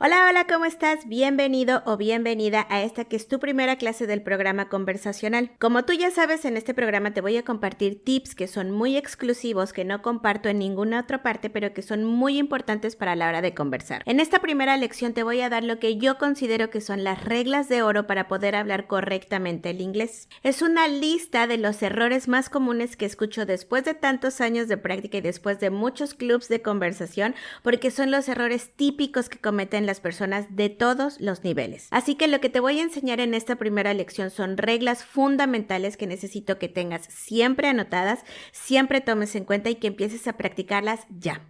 Hola, hola, ¿cómo estás? Bienvenido o bienvenida a esta que es tu primera clase del programa conversacional. Como tú ya sabes, en este programa te voy a compartir tips que son muy exclusivos, que no comparto en ninguna otra parte, pero que son muy importantes para la hora de conversar. En esta primera lección te voy a dar lo que yo considero que son las reglas de oro para poder hablar correctamente el inglés. Es una lista de los errores más comunes que escucho después de tantos años de práctica y después de muchos clubs de conversación, porque son los errores típicos que cometen las personas de todos los niveles. Así que lo que te voy a enseñar en esta primera lección son reglas fundamentales que necesito que tengas siempre anotadas, siempre tomes en cuenta y que empieces a practicarlas ya.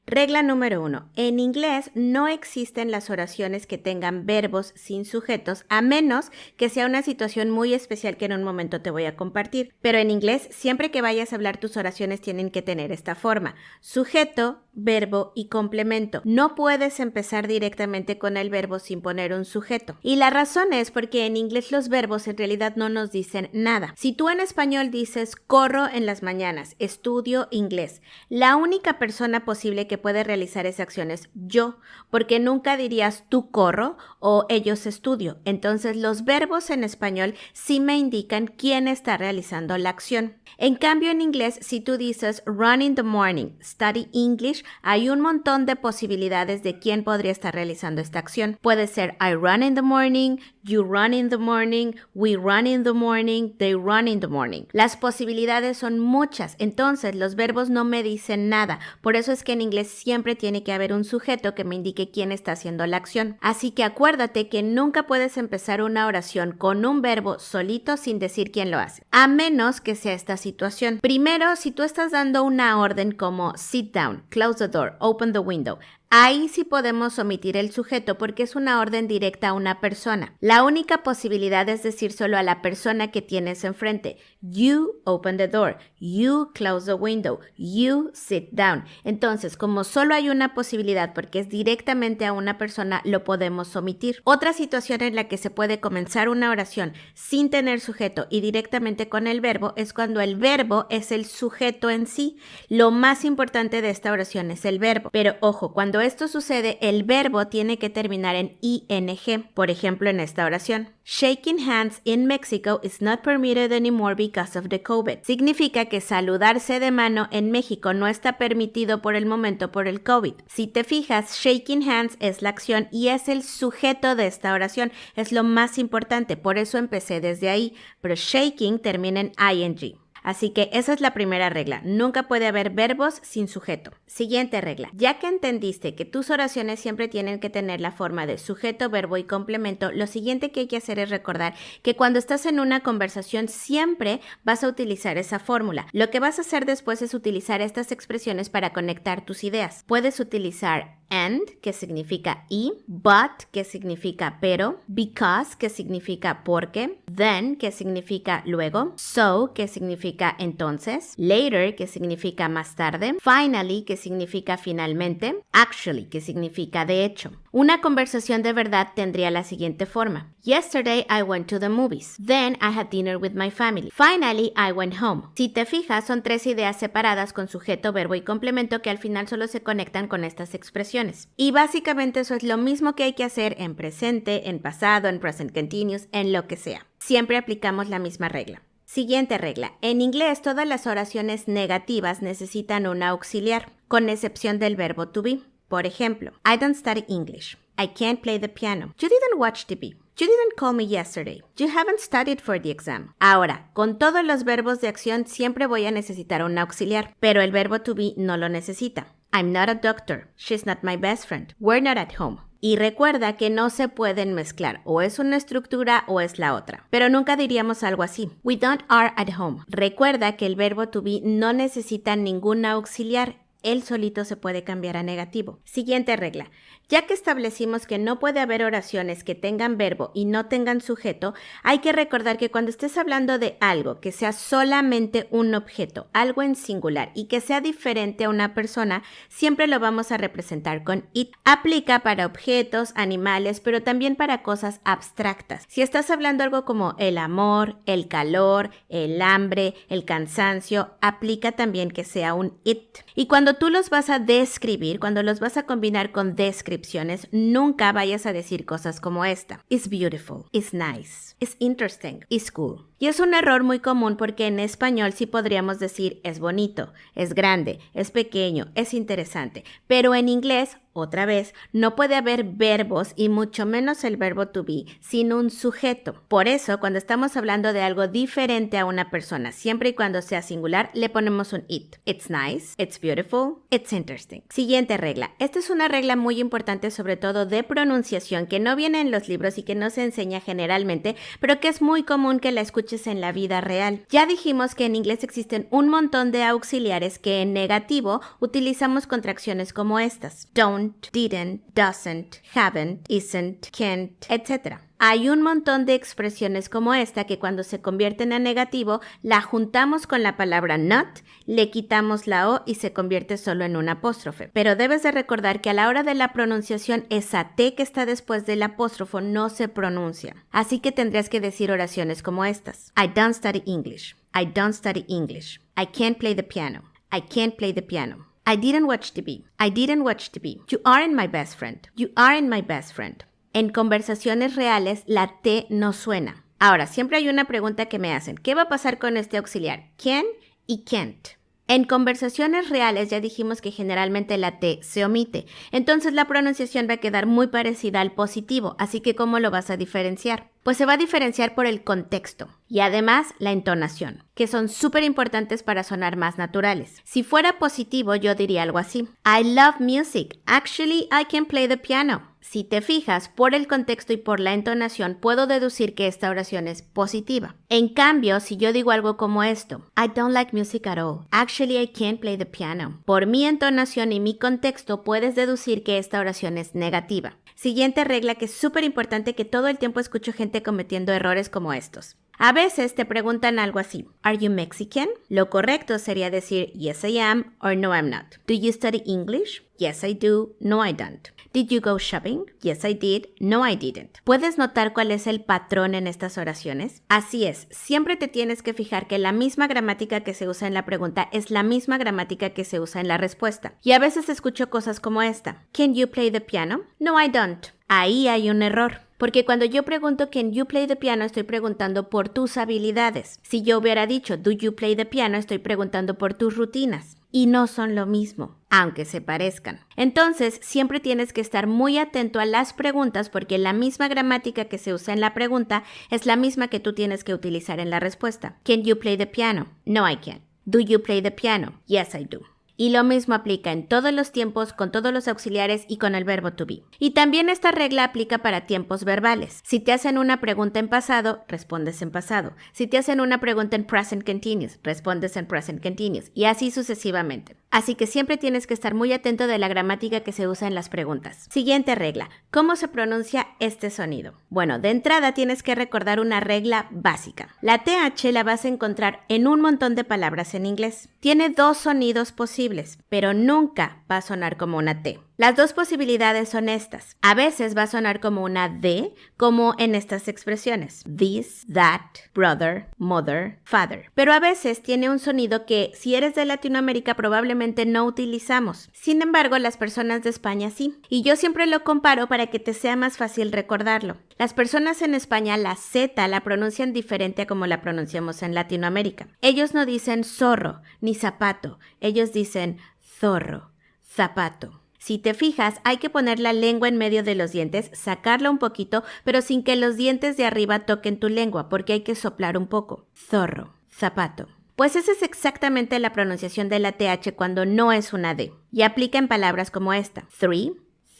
Regla número 1. En inglés no existen las oraciones que tengan verbos sin sujetos, a menos que sea una situación muy especial que en un momento te voy a compartir. Pero en inglés, siempre que vayas a hablar, tus oraciones tienen que tener esta forma: sujeto, verbo y complemento. No puedes empezar directamente con el verbo sin poner un sujeto. Y la razón es porque en inglés los verbos en realidad no nos dicen nada. Si tú en español dices corro en las mañanas, estudio inglés, la única persona posible que puede realizar esa acción es yo, porque nunca dirías tú corro o ellos estudio. Entonces los verbos en español sí me indican quién está realizando la acción. En cambio en inglés, si tú dices run in the morning, study English, hay un montón de posibilidades de quién podría estar realizando esta acción. Puede ser I run in the morning, you run in the morning, we run in the morning, they run in the morning. Las posibilidades son muchas, entonces los verbos no me dicen nada. Por eso es que en inglés siempre tiene que haber un sujeto que me indique quién está haciendo la acción. Así que acuérdate que nunca puedes empezar una oración con un verbo solito sin decir quién lo hace, a menos que sea esta situación. Primero, si tú estás dando una orden como sit down, close the door, open the window, ahí sí podemos omitir el sujeto porque es una orden directa a una persona. La única posibilidad es decir solo a la persona que tienes enfrente. You open the door, you close the window, you sit down. Entonces, como solo hay una posibilidad porque es directamente a una persona, lo podemos omitir. Otra situación en la que se puede comenzar una oración sin tener sujeto y directamente con el verbo es cuando el verbo es el sujeto en sí. Lo más importante de esta oración es el verbo. Pero ojo, cuando esto sucede, el verbo tiene que terminar en ing. Por ejemplo, en esta oración: shaking hands in Mexico is not permitted anymore because of the COVID. Significa que saludarse de mano en México no está permitido por el momento por el COVID. Si te fijas, shaking hands es la acción y es el sujeto de esta oración. Es lo más importante, por eso empecé desde ahí. Pero shaking termina en ing. Así que esa es la primera regla. Nunca puede haber verbos sin sujeto. Siguiente regla. Ya que entendiste que tus oraciones siempre tienen que tener la forma de sujeto, verbo y complemento, lo siguiente que hay que hacer es recordar que cuando estás en una conversación siempre vas a utilizar esa fórmula. Lo que vas a hacer después es utilizar estas expresiones para conectar tus ideas. Puedes utilizar and, que significa y, but, que significa pero, because, que significa porque, then, que significa luego, so, que significa entonces, later, que significa más tarde, finally, que significa finalmente, actually, que significa de hecho. Una conversación de verdad tendría la siguiente forma: yesterday I went to the movies. Then I had dinner with my family. Finally I went home. Si te fijas, son tres ideas separadas con sujeto, verbo y complemento que al final solo se conectan con estas expresiones. Y básicamente eso es lo mismo que hay que hacer en presente, en pasado, en present continuous, en lo que sea. Siempre aplicamos la misma regla. Siguiente regla. En inglés, todas las oraciones negativas necesitan un auxiliar, con excepción del verbo to be. Por ejemplo, I don't study English. I can't play the piano. You didn't watch TV. You didn't call me yesterday. You haven't studied for the exam. Ahora, con todos los verbos de acción siempre voy a necesitar un auxiliar, pero el verbo to be no lo necesita. I'm not a doctor. She's not my best friend. We're not at home. Y recuerda que no se pueden mezclar, o es una estructura o es la otra. Pero nunca diríamos algo así: we don't are at home. Recuerda que el verbo to be no necesita ningún auxiliar. él solito se puede cambiar a negativo. Siguiente regla. Ya que establecimos que no puede haber oraciones que tengan verbo y no tengan sujeto, hay que recordar que cuando estés hablando de algo que sea solamente un objeto, algo en singular y que sea diferente a una persona, siempre lo vamos a representar con it. Aplica para objetos, animales, pero también para cosas abstractas. Si estás hablando algo como el amor, el calor, el hambre, el cansancio, aplica también que sea un it. Y cuando tú los vas a describir, cuando los vas a combinar con descripciones, nunca vayas a decir cosas como esta. It's beautiful, it's nice, it's interesting, it's cool. Y es un error muy común porque en español sí podríamos decir es bonito, es grande, es pequeño, es interesante. Pero en inglés, otra vez, no puede haber verbos y mucho menos el verbo to be sin un sujeto. Por eso, cuando estamos hablando de algo diferente a una persona, siempre y cuando sea singular, le ponemos un it. It's nice, it's beautiful, it's interesting. Siguiente regla. Esta es una regla muy importante, sobre todo de pronunciación, que no viene en los libros y que no se enseña generalmente, pero que es muy común que la escuches en la vida real. Ya dijimos que en inglés existen un montón de auxiliares que en negativo utilizamos contracciones como estas. Don't, didn't, doesn't, haven't, isn't, can't, etc. Hay un montón de expresiones como esta que cuando se convierten a negativo la juntamos con la palabra not, le quitamos la O y se convierte solo en un apóstrofe. Pero debes de recordar que a la hora de la pronunciación esa T que está después del apóstrofo no se pronuncia. Así que tendrías que decir oraciones como estas. I don't study English. I don't study English. I can't play the piano. I can't play the piano. I didn't watch TV. I didn't watch TV. You aren't my best friend. You aren't my best friend. En conversaciones reales, la T no suena. Ahora, siempre hay una pregunta que me hacen. ¿Qué va a pasar con este auxiliar? Can y can't. En conversaciones reales ya dijimos que generalmente la T se omite. Entonces la pronunciación va a quedar muy parecida al positivo. Así que ¿cómo lo vas a diferenciar? Pues se va a diferenciar por el contexto y además la entonación, que son súper importantes para sonar más naturales. Si fuera positivo, yo diría algo así. I love music. Actually, I can play the piano. Si te fijas, por el contexto y por la entonación, puedo deducir que esta oración es positiva. En cambio, si yo digo algo como esto, I don't like music at all. Actually, I can't play the piano. Por mi entonación y mi contexto, puedes deducir que esta oración es negativa. Siguiente regla que es súper importante, que todo el tiempo escucho gente cometiendo errores como estos. A veces te preguntan algo así, ¿Are you Mexican? Lo correcto sería decir Yes I am or No I'm not. Do you study English? Yes I do, no I don't. Did you go shopping? Yes I did, no I didn't. ¿Puedes notar cuál es el patrón en estas oraciones? Así es, siempre te tienes que fijar que la misma gramática que se usa en la pregunta es la misma gramática que se usa en la respuesta. Y a veces escucho cosas como esta. Can you play the piano? No I don't. Ahí hay un error. Porque cuando yo pregunto Can you play the piano, estoy preguntando por tus habilidades. Si yo hubiera dicho Do you play the piano, estoy preguntando por tus rutinas. Y no son lo mismo, aunque se parezcan. Entonces, siempre tienes que estar muy atento a las preguntas porque la misma gramática que se usa en la pregunta es la misma que tú tienes que utilizar en la respuesta. Can you play the piano? No, I can't. Do you play the piano? Yes, I do. Y lo mismo aplica en todos los tiempos, con todos los auxiliares y con el verbo to be. Y también esta regla aplica para tiempos verbales. Si te hacen una pregunta en pasado, respondes en pasado. Si te hacen una pregunta en present continuous, respondes en present continuous. Y así sucesivamente. Así que siempre tienes que estar muy atento de la gramática que se usa en las preguntas. Siguiente regla. ¿Cómo se pronuncia este sonido? Bueno, de entrada tienes que recordar una regla básica. La TH la vas a encontrar en un montón de palabras en inglés. Tiene dos sonidos posibles, pero nunca va a sonar como una T. Las dos posibilidades son estas. A veces va a sonar como una D, como en estas expresiones. This, that, brother, mother, father. Pero a veces tiene un sonido que, si eres de Latinoamérica, probablemente no utilizamos. Sin embargo, las personas de España sí. Y yo siempre lo comparo para que te sea más fácil recordarlo. Las personas en España la Z la pronuncian diferente a como la pronunciamos en Latinoamérica. Ellos no dicen zorro ni zapato. Ellos dicen zorro, zapato. Si te fijas, hay que poner la lengua en medio de los dientes, sacarla un poquito, pero sin que los dientes de arriba toquen tu lengua, porque hay que soplar un poco. Zorro, zapato. Pues esa es exactamente la pronunciación de la TH cuando no es una D. Y aplica en palabras como esta. Three,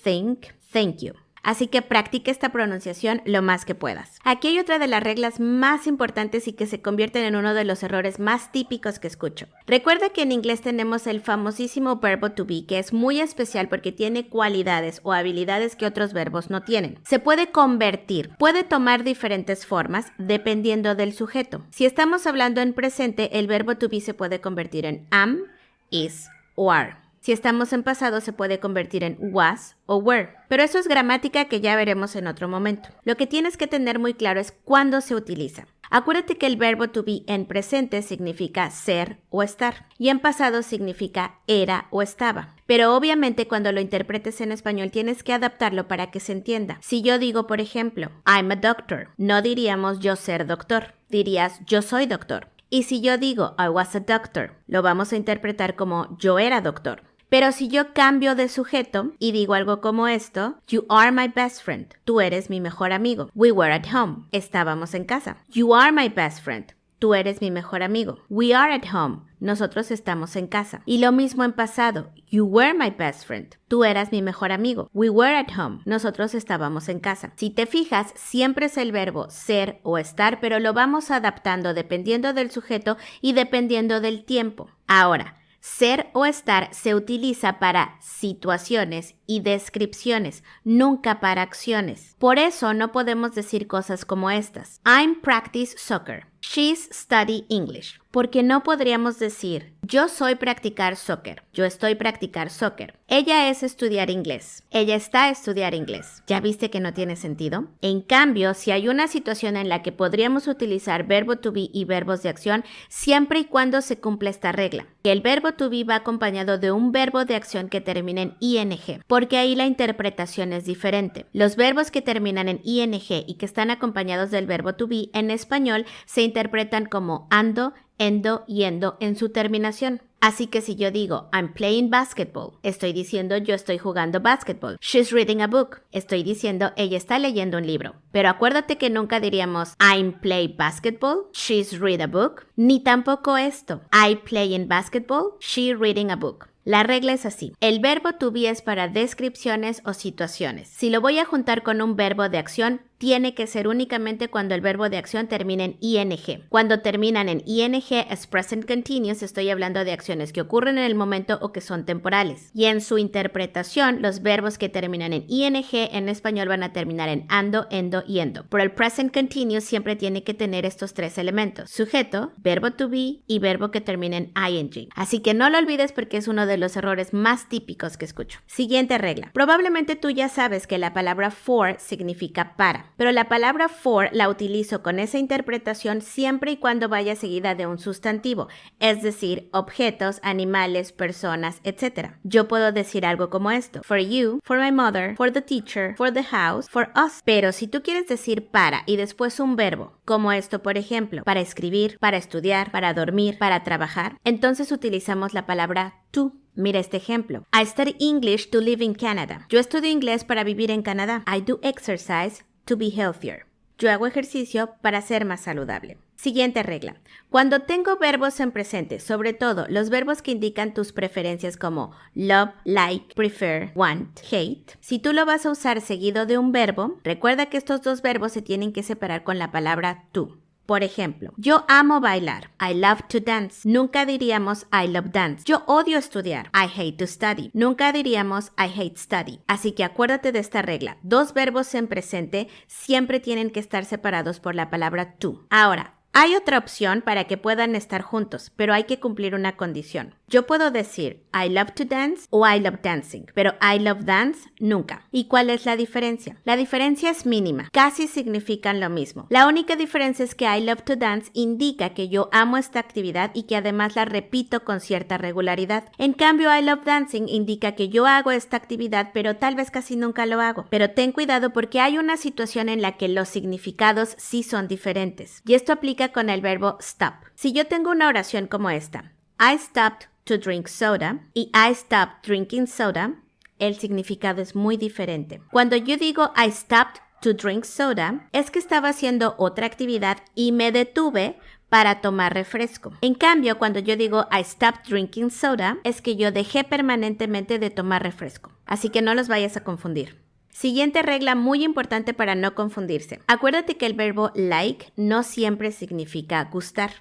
think, thank you. Así que practica esta pronunciación lo más que puedas. Aquí hay otra de las reglas más importantes y que se convierten en uno de los errores más típicos que escucho. Recuerda que en inglés tenemos el famosísimo verbo to be, que es muy especial porque tiene cualidades o habilidades que otros verbos no tienen. Se puede convertir, puede tomar diferentes formas dependiendo del sujeto. Si estamos hablando en presente, el verbo to be se puede convertir en am, is o are. Si estamos en pasado, se puede convertir en was o were. Pero eso es gramática que ya veremos en otro momento. Lo que tienes que tener muy claro es cuándo se utiliza. Acuérdate que el verbo to be en presente significa ser o estar y en pasado significa era o estaba. Pero obviamente cuando lo interpretes en español tienes que adaptarlo para que se entienda. Si yo digo, por ejemplo, I'm a doctor, no diríamos yo ser doctor, dirías yo soy doctor. Y si yo digo I was a doctor, lo vamos a interpretar como yo era doctor. Pero si yo cambio de sujeto y digo algo como esto, you are my best friend, tú eres mi mejor amigo. We were at home, estábamos en casa. You are my best friend, tú eres mi mejor amigo. We are at home, nosotros estamos en casa. Y lo mismo en pasado, you were my best friend, tú eras mi mejor amigo. We were at home, nosotros estábamos en casa. Si te fijas, siempre es el verbo ser o estar, pero lo vamos adaptando dependiendo del sujeto y dependiendo del tiempo. Ahora, ser o estar se utiliza para situaciones y descripciones, nunca para acciones. Por eso no podemos decir cosas como estas. I'm practice soccer. She's study English. Porque no podríamos decir, yo soy practicar soccer. Yo estoy practicar soccer. Ella es estudiar inglés. Ella está a estudiar inglés. ¿Ya viste que no tiene sentido? En cambio, si hay una situación en la que podríamos utilizar verbo to be y verbos de acción, siempre y cuando se cumpla esta regla, que el verbo to be va acompañado de un verbo de acción que termine en ing, porque ahí la interpretación es diferente. Los verbos que terminan en ing y que están acompañados del verbo to be en español se interpretan como ando, endo y endo en su terminación. Así que si yo digo I'm playing basketball, estoy diciendo yo estoy jugando basketball. She's reading a book, estoy diciendo ella está leyendo un libro. Pero acuérdate que nunca diríamos I'm play basketball, she's read a book, ni tampoco esto, I play in basketball, she reading a book. La regla es así. El verbo to be es para descripciones o situaciones. Si lo voy a juntar con un verbo de acción, tiene que ser únicamente cuando el verbo de acción termine en ing. Cuando terminan en ing es present continuous, estoy hablando de acciones que ocurren en el momento o que son temporales. Y en su interpretación, los verbos que terminan en ing en español van a terminar en ando, endo y endo. Pero el present continuous siempre tiene que tener estos tres elementos: sujeto, verbo to be y verbo que termine en ing. Así que no lo olvides porque es uno de los errores más típicos que escucho. Siguiente regla. Probablemente tú ya sabes que la palabra for significa para, pero la palabra for la utilizo con esa interpretación siempre y cuando vaya seguida de un sustantivo, es decir, objetos, animales, personas, etc. Yo puedo decir algo como esto: for you, for my mother, for the teacher, for the house, for us. Pero si tú quieres decir para y después un verbo, como esto por ejemplo, para escribir, para estudiar, para dormir, para trabajar, entonces utilizamos la palabra to. Mira este ejemplo. I study English to live in Canada. Yo estudio inglés para vivir en Canadá. I do exercise to be healthier. Yo hago ejercicio para ser más saludable. Siguiente regla. Cuando tengo verbos en presente, sobre todo los verbos que indican tus preferencias como love, like, prefer, want, hate, si tú lo vas a usar seguido de un verbo, recuerda que estos dos verbos se tienen que separar con la palabra to. Por ejemplo, yo amo bailar. I love to dance. Nunca diríamos I love dance. Yo odio estudiar. I hate to study. Nunca diríamos I hate study. Así que acuérdate de esta regla. Dos verbos en presente siempre tienen que estar separados por la palabra to. Ahora, hay otra opción para que puedan estar juntos, pero hay que cumplir una condición. Yo puedo decir I love to dance o I love dancing, pero I love dance nunca. ¿Y cuál es la diferencia? La diferencia es mínima, casi significan lo mismo. La única diferencia es que I love to dance indica que yo amo esta actividad y que además la repito con cierta regularidad. En cambio, I love dancing indica que yo hago esta actividad, pero tal vez casi nunca lo hago. Pero ten cuidado porque hay una situación en la que los significados sí son diferentes. Y esto aplica con el verbo stop. Si yo tengo una oración como esta: I stopped to drink soda y I stopped drinking soda, el significado es muy diferente. Cuando yo digo I stopped to drink soda, es que estaba haciendo otra actividad y me detuve para tomar refresco. En cambio, cuando yo digo I stopped drinking soda, es que yo dejé permanentemente de tomar refresco. Así que no los vayas a confundir. Siguiente regla muy importante para no confundirse. Acuérdate que el verbo like no siempre significa gustar.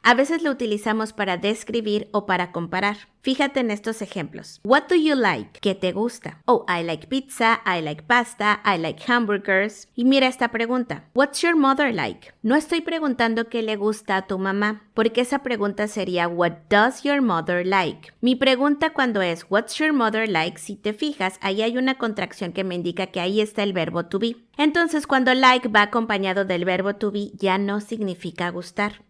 A veces lo utilizamos para describir o para comparar. Fíjate en estos ejemplos. What do you like? ¿Qué te gusta? Oh, I like pizza, I like pasta, I like hamburgers. Y mira esta pregunta. What's your mother like? No estoy preguntando qué le gusta a tu mamá, porque esa pregunta sería What does your mother like? Mi pregunta cuando es What's your mother like? Si te fijas, ahí hay una contracción que me indica que ahí está el verbo to be. Entonces, cuando like va acompañado del verbo to be, ya no significa gustar.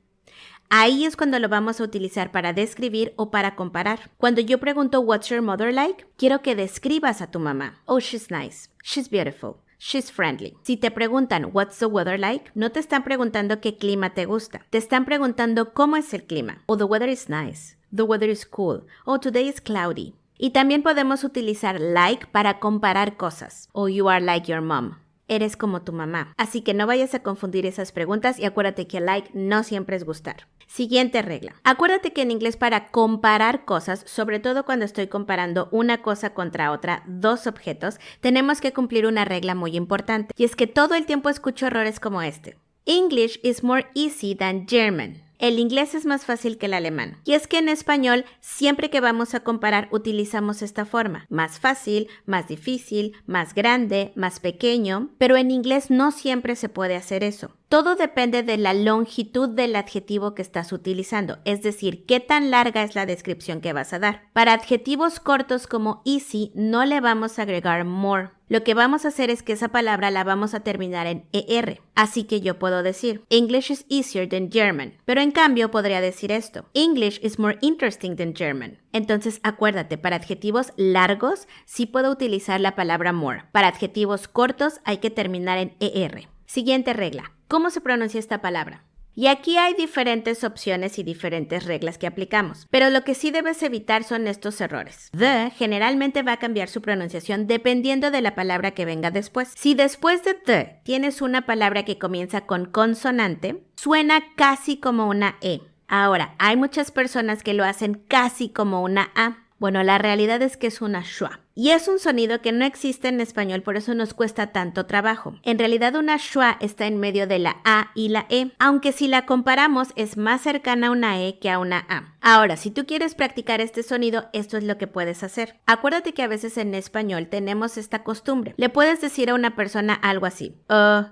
Ahí es cuando lo vamos a utilizar para describir o para comparar. Cuando yo pregunto What's your mother like? Quiero que describas a tu mamá. Oh, she's nice. She's beautiful. She's friendly. Si te preguntan What's the weather like? No te están preguntando qué clima te gusta. Te están preguntando cómo es el clima. Oh, the weather is nice. The weather is cool. Oh, today is cloudy. Y también podemos utilizar like para comparar cosas. Oh, you are like your mom. Eres como tu mamá. Así que no vayas a confundir esas preguntas y acuérdate que like no siempre es gustar. Siguiente regla. Acuérdate que en inglés para comparar cosas, sobre todo cuando estoy comparando una cosa contra otra, dos objetos, tenemos que cumplir una regla muy importante. Y es que todo el tiempo escucho errores como este. English is more easy than German. El inglés es más fácil que el alemán. Y es que en español, siempre que vamos a comparar, utilizamos esta forma. Más fácil, más difícil, más grande, más pequeño. Pero en inglés no siempre se puede hacer eso. Todo depende de la longitud del adjetivo que estás utilizando, es decir, qué tan larga es la descripción que vas a dar. Para adjetivos cortos como easy, no le vamos a agregar more. Lo que vamos a hacer es que esa palabra la vamos a terminar en ER. Así que yo puedo decir, English is easier than German. Pero en cambio podría decir esto, English is more interesting than German. Entonces acuérdate, para adjetivos largos sí puedo utilizar la palabra more. Para adjetivos cortos hay que terminar en ER. Siguiente regla. ¿Cómo se pronuncia esta palabra? Y aquí hay diferentes opciones y diferentes reglas que aplicamos, pero lo que sí debes evitar son estos errores. The generalmente va a cambiar su pronunciación dependiendo de la palabra que venga después. Si después de the tienes una palabra que comienza con consonante, suena casi como una E. Ahora, hay muchas personas que lo hacen casi como una A. Bueno, la realidad es que es una schwa. Y es un sonido que no existe en español, por eso nos cuesta tanto trabajo. En realidad una schwa está en medio de la A y la E, aunque si la comparamos es más cercana a una E que a una A. Ahora, si tú quieres practicar este sonido, esto es lo que puedes hacer. Acuérdate que a veces en español tenemos esta costumbre. Le puedes decir a una persona algo así,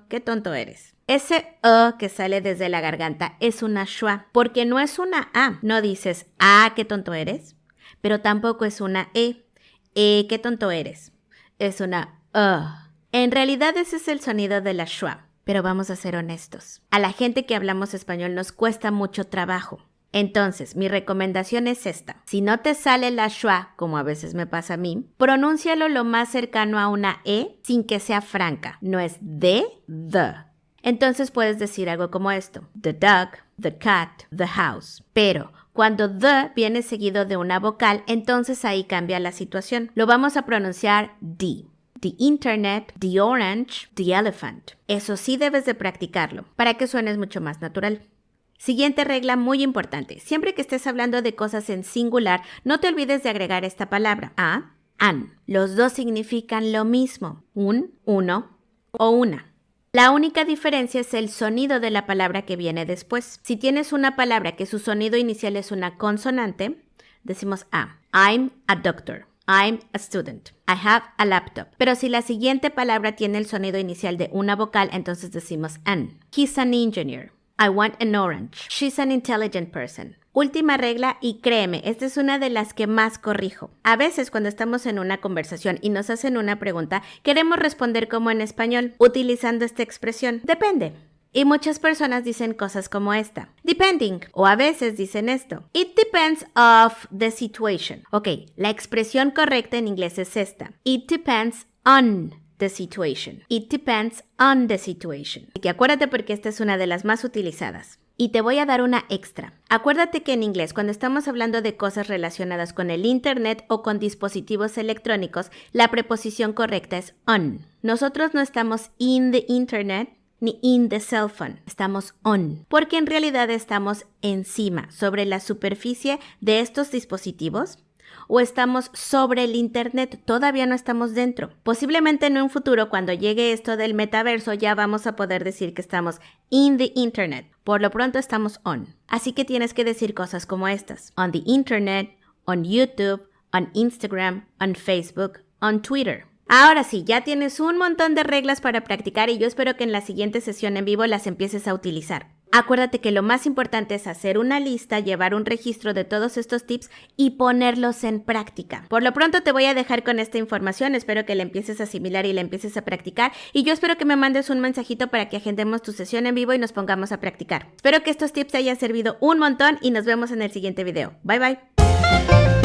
qué tonto eres. Ese que sale desde la garganta es una schwa, porque no es una A. No dices, qué tonto eres, pero tampoco es una E. Qué tonto eres. Es una En realidad ese es el sonido de la schwa, pero vamos a ser honestos. A la gente que hablamos español nos cuesta mucho trabajo. Entonces, mi recomendación es esta. Si no te sale la schwa, como a veces me pasa a mí, pronúncialo lo más cercano a una E sin que sea franca. No es the. Entonces puedes decir algo como esto. The dog, the cat, the house. Pero cuando the viene seguido de una vocal, entonces ahí cambia la situación. Lo vamos a pronunciar D. The internet, the orange, the elephant. Eso sí debes de practicarlo para que suenes mucho más natural. Siguiente regla muy importante. Siempre que estés hablando de cosas en singular, no te olvides de agregar esta palabra. An. Los dos significan lo mismo. Un, uno o una. La única diferencia es el sonido de la palabra que viene después. Si tienes una palabra que su sonido inicial es una consonante, decimos A. I'm a doctor. I'm a student. I have a laptop. Pero si la siguiente palabra tiene el sonido inicial de una vocal, entonces decimos an. He's an engineer. I want an orange. She's an intelligent person. Última regla, y créeme, esta es una de las que más corrijo. A veces cuando estamos en una conversación y nos hacen una pregunta, queremos responder como en español, utilizando esta expresión. Depende. Y muchas personas dicen cosas como esta. Depending. O a veces dicen esto. It depends of the situation. Ok, la expresión correcta en inglés es esta. It depends on the situation. It depends on the situation. Así que acuérdate porque esta es una de las más utilizadas. Y te voy a dar una extra. Acuérdate que en inglés, cuando estamos hablando de cosas relacionadas con el internet o con dispositivos electrónicos, la preposición correcta es on. Nosotros no estamos in the internet ni in the cell phone. Estamos on. Porque en realidad estamos encima, sobre la superficie de estos dispositivos. O estamos sobre el Internet, todavía no estamos dentro. Posiblemente en un futuro, cuando llegue esto del metaverso, ya vamos a poder decir que estamos in the Internet. Por lo pronto estamos on. Así que tienes que decir cosas como estas. On the Internet, on YouTube, on Instagram, on Facebook, on Twitter. Ahora sí, ya tienes un montón de reglas para practicar y yo espero que en la siguiente sesión en vivo las empieces a utilizar. Acuérdate que lo más importante es hacer una lista, llevar un registro de todos estos tips y ponerlos en práctica. Por lo pronto te voy a dejar con esta información, espero que la empieces a asimilar y la empieces a practicar y yo espero que me mandes un mensajito para que agendemos tu sesión en vivo y nos pongamos a practicar. Espero que estos tips te hayan servido un montón y nos vemos en el siguiente video. Bye bye.